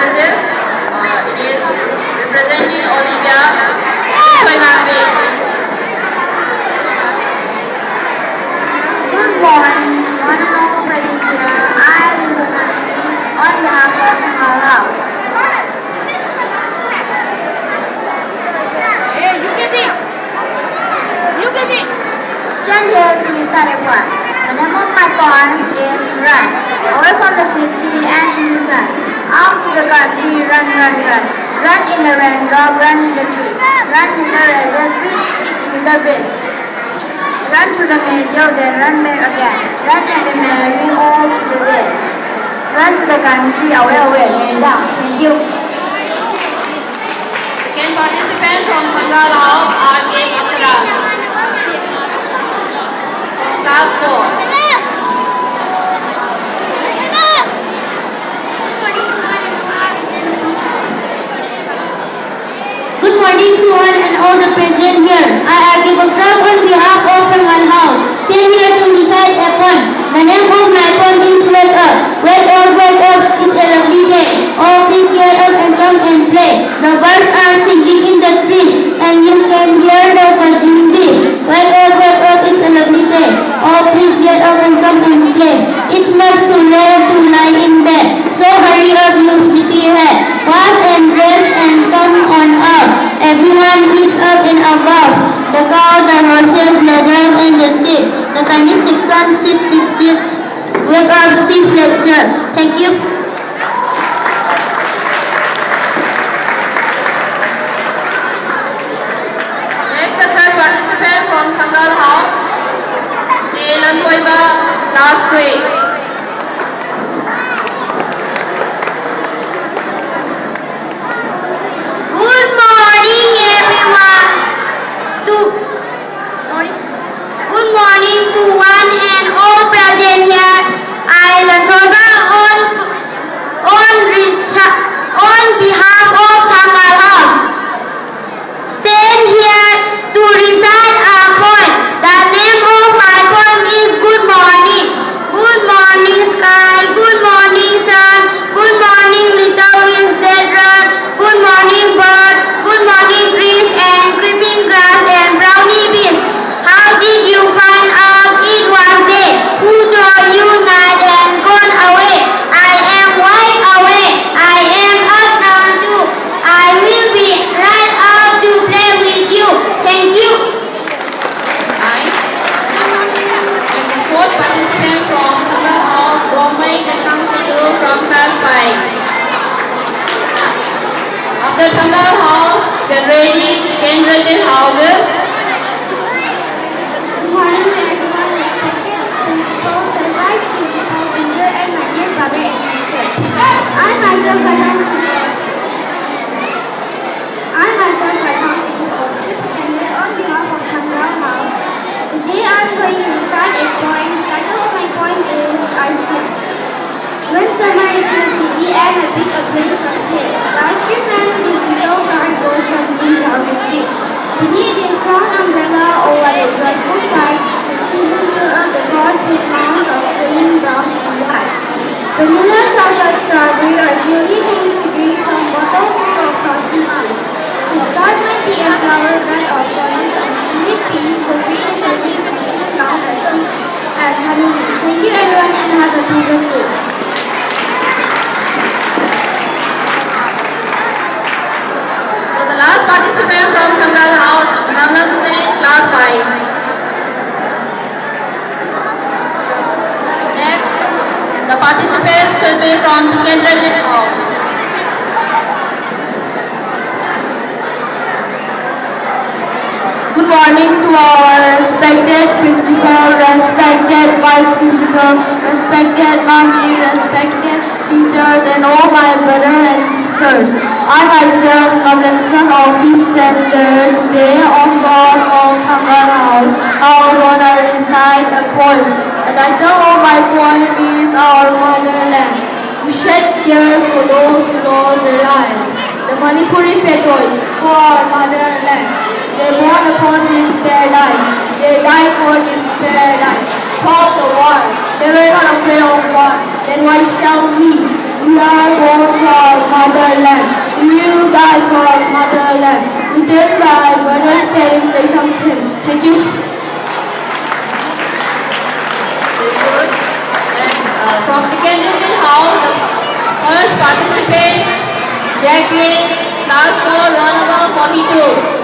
messages. It is representing Olivia. Good morning, one and all present here. I am on behalf of Haotal. Hey, you can sing. You can sing. Stand here to recite a poem. The name of my poem is Run. Away from the city and in the sun. Out to the country, run, run, run. Run in the raindrop, run in the tree. Run with the razor, speed with the beast. Run to the meadow, then run back again. Run and be merry all to the day. Run to the country, away, away, way down. Thank you. Second participant from Bengal House, R.K. Akras. Class 4. Good morning to one and all the present here. I are given class on behalf of Bengal House. Stand here to recite a poem. The name of my poem is Wake Up. Wake up, wake up, it's a lovely day. Oh, please get up and come and play. The birds are singing in the trees, and you can hear the buzzing bees. Wake up, it's a lovely day. Oh, please get up and come and play. It's much too late to lie in bed. So hurry up, you sleepy head. Wash and dress and come on up. Everyone is up and above. The cow, the horses, the dogs, and the sheep. The tiny chicken, chip, chip, chip. Wake up, sheep lecture. Thank you. Next, the third participant from Bengal House, ꯡդꯝനꯕ Class 3. Good morning, everyone. Good morning to one and all present here. I ꯡդꯝനꯕ on behalf of Bengal House. Stand here to recite a poem. The name of my poem is Good Morning. Good morning, sky. Good morning, sun. Good morning, little wings that run. Good morning, bird. Good morning, trees and creeping grass and brownie bees. How did you find out it was day? Who told you night and gone away? I am wide awake. I am up now too. I will be right out to play with you. Thank you. Nice. And the fourth participant from Bengal House, from Class 5. After Bengal House, get ready, Cambridge houses. Good morning to everyone, respected principal, surprise principal, teacher, and my dear brother and sister. I myself got on to fifth standard on behalf of Bengal House. Today I am going to recite a poem. The title of my poem is Ice Cream. When summer is in the city and I pick a place of play, the ice cream man with his little cart goes trundling down the street. Beneath his strong umbrella, oh what a dreadful sight, the ceiling fill up the carts with mounds of flaming brown and white. Vanilla, chocolate, strawberry are truly things to drink from bottle full of frosty tea. His cart might be a flower bed of flowers and sweet peas, the green and delicious brown as honey. Thank you everyone and have a pleasant day. So the last participant from Bengal House, ꯡդꯝനബ Class 5. Next, the participants should be from the Cambridge House. Good morning to our respected principal, respected vice principal, respected mommy, respected teachers, and all my brothers and sisters. I myself, ꯡդամnabson of 5th standard, today on behalf of Bengal House, I want to recite a poem. The title of my poem is Our Motherland. We shed tears for those who lost their lives. The Manipuri patriots for our motherland. They born upon this paradise. They died for this paradise. Fought the war. They were not afraid of war. Then why shall we? We are born for our mother. participant, Jacqueline, class 4, roll number 42.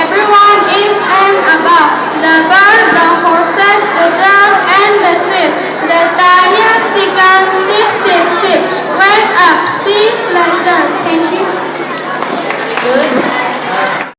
Everyone is and above. The bird, the horses, the dog, and the sheep. The tiger, chicken, chip, chip, chip. Wake up, see pleasure. Thank you. Good.